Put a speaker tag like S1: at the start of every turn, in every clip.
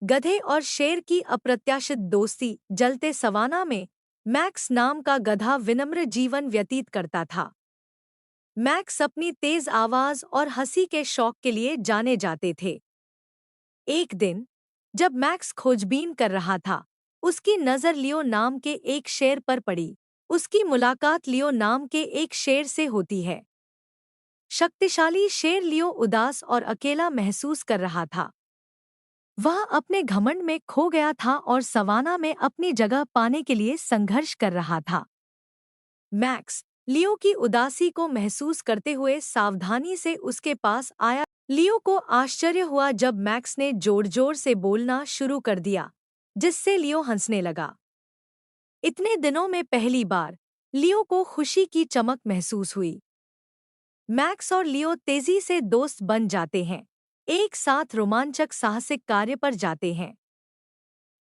S1: गधे और शेर की अप्रत्याशित दोस्ती। जलते सवाना में मैक्स नाम का गधा विनम्र जीवन व्यतीत करता था। मैक्स अपनी तेज आवाज और हंसी के शौक के लिए जाने जाते थे। एक दिन जब मैक्स खोजबीन कर रहा था, उसकी नज़र लियो नाम के एक शेर पर पड़ी। उसकी मुलाकात लियो नाम के एक शेर से होती है। शक्तिशाली शेर लियो उदास और अकेला महसूस कर रहा था। वह अपने घमंड में खो गया था और सवाना में अपनी जगह पाने के लिए संघर्ष कर रहा था। मैक्स लियो की उदासी को महसूस करते हुए सावधानी से उसके पास आया। लियो को आश्चर्य हुआ जब मैक्स ने जोर जोर से बोलना शुरू कर दिया, जिससे लियो हंसने लगा। इतने दिनों में पहली बार लियो को खुशी की चमक महसूस हुई। मैक्स और लियो तेजी से दोस्त बन जाते हैं, एक साथ रोमांचक साहसिक कार्य पर जाते हैं।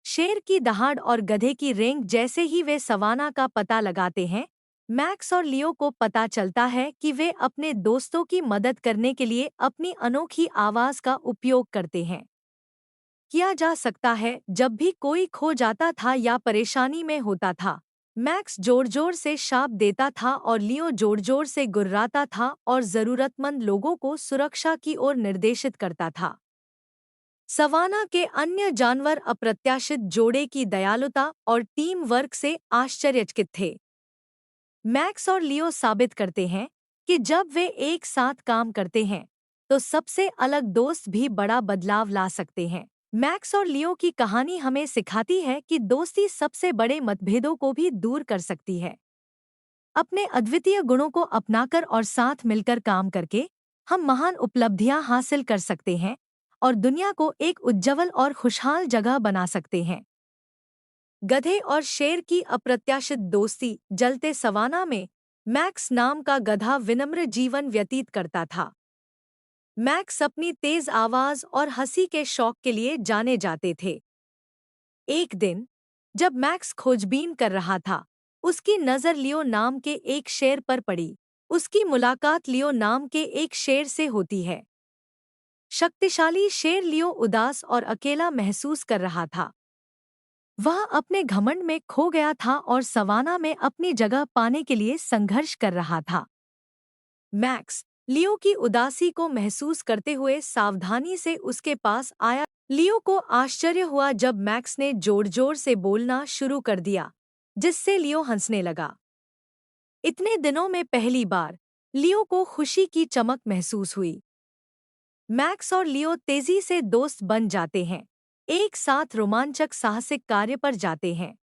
S1: शेर की दहाड़ और गधे की रेंग जैसे ही वे सवाना का पता लगाते हैं, मैक्स और लियो को पता चलता है कि वे अपने दोस्तों की मदद करने के लिए अपनी अनोखी आवाज का उपयोग करते हैं। किया जा सकता है जब भी कोई खो जाता था या परेशानी में होता था, मैक्स जोर जोर से शाप देता था और लियो जोर जोर से गुर्राता था और जरूरतमंद लोगों को सुरक्षा की ओर निर्देशित करता था। सवाना के अन्य जानवर अप्रत्याशित जोड़े की दयालुता और टीम वर्क से आश्चर्यचकित थे। मैक्स और लियो साबित करते हैं कि जब वे एक साथ काम करते हैं, तो सबसे अलग दोस्त भी बड़ा बदलाव ला सकते हैं। मैक्स और लियो की कहानी हमें सिखाती है कि दोस्ती सबसे बड़े मतभेदों को भी दूर कर सकती है। अपने अद्वितीय गुणों को अपनाकर और साथ मिलकर काम करके हम महान उपलब्धियां हासिल कर सकते हैं और दुनिया को एक उज्जवल और खुशहाल जगह बना सकते हैं। गधे और शेर की अप्रत्याशित दोस्ती। जलते सवाना में मैक्स नाम का गधा विनम्र जीवन व्यतीत करता था। मैक्स अपनी तेज आवाज और हंसी के शौक के लिए जाने जाते थे। एक दिन जब मैक्स खोजबीन कर रहा था, उसकी नज़र लियो नाम के एक शेर पर पड़ी। उसकी मुलाकात लियो नाम के एक शेर से होती है। शक्तिशाली शेर लियो उदास और अकेला महसूस कर रहा था। वह अपने घमंड में खो गया था और सवाना में अपनी जगह पाने के लिए संघर्ष कर रहा था। मैक्स लियो की उदासी को महसूस करते हुए सावधानी से उसके पास आया। लियो को आश्चर्य हुआ जब मैक्स ने जोर जोर से बोलना शुरू कर दिया, जिससे लियो हंसने लगा। इतने दिनों में पहली बार लियो को खुशी की चमक महसूस हुई। मैक्स और लियो तेजी से दोस्त बन जाते हैं, एक साथ रोमांचक साहसिक कार्य पर जाते हैं।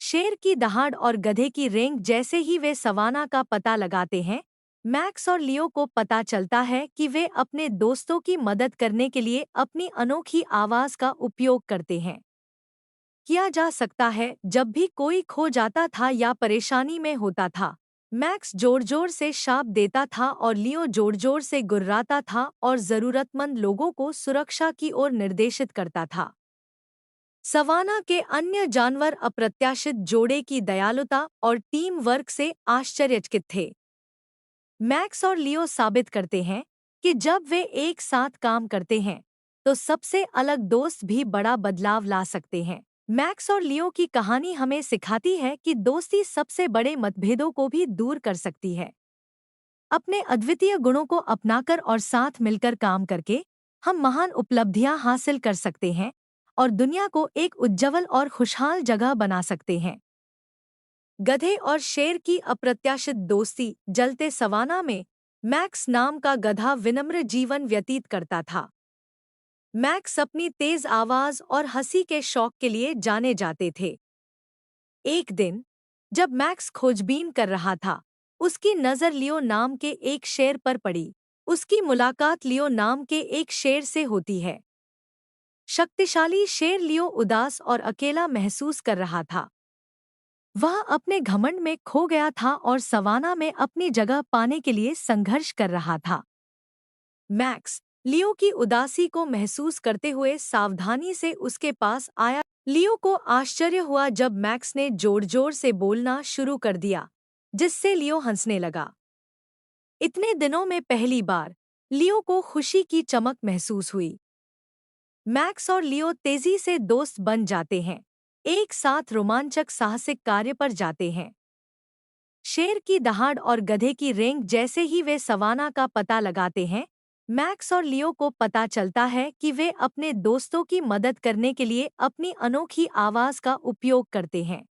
S1: शेर की दहाड़ और गधे की रेंग जैसे ही वे सवाना का पता लगाते हैं, मैक्स और लियो को पता चलता है कि वे अपने दोस्तों की मदद करने के लिए अपनी अनोखी आवाज का उपयोग करते हैं। किया जा सकता है जब भी कोई खो जाता था या परेशानी में होता था, मैक्स जोर जोर से शाप देता था और लियो जोर जोर से गुर्राता था और जरूरतमंद लोगों को सुरक्षा की ओर निर्देशित करता था। सवाना के अन्य जानवर अप्रत्याशित जोड़े की दयालुता और टीम वर्क से आश्चर्यचकित थे। मैक्स और लियो साबित करते हैं कि जब वे एक साथ काम करते हैं, तो सबसे अलग दोस्त भी बड़ा बदलाव ला सकते हैं। मैक्स और लियो की कहानी हमें सिखाती है कि दोस्ती सबसे बड़े मतभेदों को भी दूर कर सकती है। अपने अद्वितीय गुणों को अपनाकर और साथ मिलकर काम करके हम महान उपलब्धियां हासिल कर सकते हैं और दुनिया को एक उज्जवल और खुशहाल जगह बना सकते हैं। गधे और शेर की अप्रत्याशित दोस्ती। जलते सवाना में मैक्स नाम का गधा विनम्र जीवन व्यतीत करता था। मैक्स अपनी तेज आवाज और हंसी के शौक के लिए जाने जाते थे। एक दिन जब मैक्स खोजबीन कर रहा था, उसकी नज़र लियो नाम के एक शेर पर पड़ी। उसकी मुलाकात लियो नाम के एक शेर से होती है। शक्तिशाली शेर लियो उदास और अकेला महसूस कर रहा था। वह अपने घमंड में खो गया था और सवाना में अपनी जगह पाने के लिए संघर्ष कर रहा था। मैक्स लियो की उदासी को महसूस करते हुए सावधानी से उसके पास आया। लियो को आश्चर्य हुआ जब मैक्स ने जोर जोर से बोलना शुरू कर दिया, जिससे लियो हंसने लगा। इतने दिनों में पहली बार लियो को खुशी की चमक महसूस हुई। मैक्स और लियो तेजी से दोस्त बन जाते हैं, एक साथ रोमांचक साहसिक कार्य पर जाते हैं। शेर की दहाड़ और गधे की रेंग जैसे ही वे सवाना का पता लगाते हैं, मैक्स और लियो को पता चलता है कि वे अपने दोस्तों की मदद करने के लिए अपनी अनोखी आवाज का उपयोग करते हैं।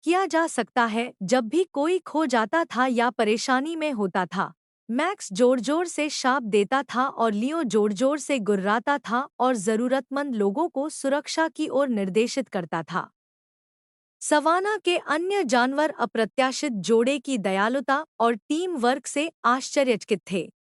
S1: किया जा सकता है जब भी कोई खो जाता था या परेशानी में होता था, मैक्स जोर-जोर से शाप देता था और लियो जोर-जोर से गुर्राता था और जरूरतमंद लोगों को सुरक्षा की ओर निर्देशित करता था। सवाना के अन्य जानवर अप्रत्याशित जोड़े की दयालुता और टीम वर्क से आश्चर्यचकित थे।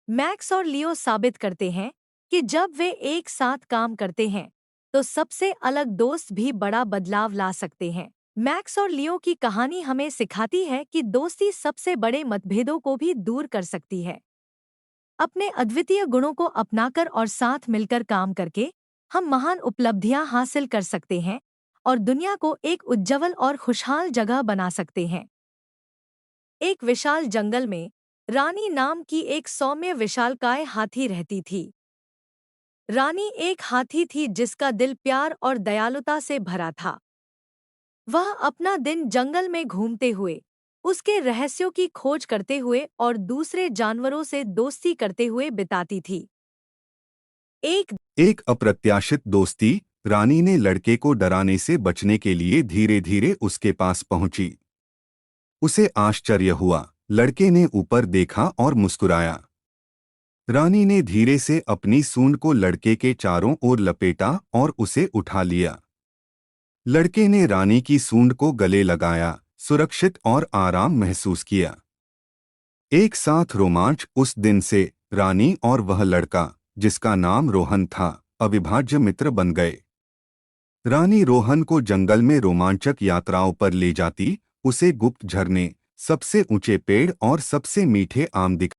S1: मैक्स और लियो साबित करते हैं कि जब वे एक साथ काम करते हैं, तो सबसे अलग दोस्त भी बड़ा बदलाव ला सकते हैं। मैक्स और लियो की कहानी हमें सिखाती है कि दोस्ती सबसे बड़े मतभेदों को भी दूर कर सकती है। अपने अद्वितीय गुणों को अपनाकर और साथ मिलकर काम करके हम महान उपलब्धियां हासिल कर सकते हैं और दुनिया को एक उज्जवल और खुशहाल जगह बना सकते हैं। एक विशाल जंगल में रानी नाम की एक सौम्य विशालकाय हाथी रहती थी। रानी एक हाथी थी जिसका दिल प्यार और दयालुता से भरा था। वह अपना दिन जंगल में घूमते हुए, उसके रहस्यों की खोज करते हुए और दूसरे जानवरों से दोस्ती करते हुए बिताती थी। एक
S2: एक अप्रत्याशित दोस्ती। रानी ने लड़के को डराने से बचने के लिए धीरे धीरे उसके पास पहुंची। उसे आश्चर्य हुआ। लड़के ने ऊपर देखा और मुस्कुराया। रानी ने धीरे से अपनी सूंड को लड़के के चारों ओर लपेटा और उसे उठा लिया। लड़के ने रानी की सूंड को गले लगाया, सुरक्षित और आराम महसूस किया। एक साथ रोमांच। उस दिन से रानी और वह लड़का, जिसका नाम रोहन था, अविभाज्य मित्र बन गए। रानी रोहन को जंगल में रोमांचक यात्राओं पर ले जाती, उसे गुप्त झरने, सबसे ऊंचे पेड़ और सबसे मीठे आम दिखाती।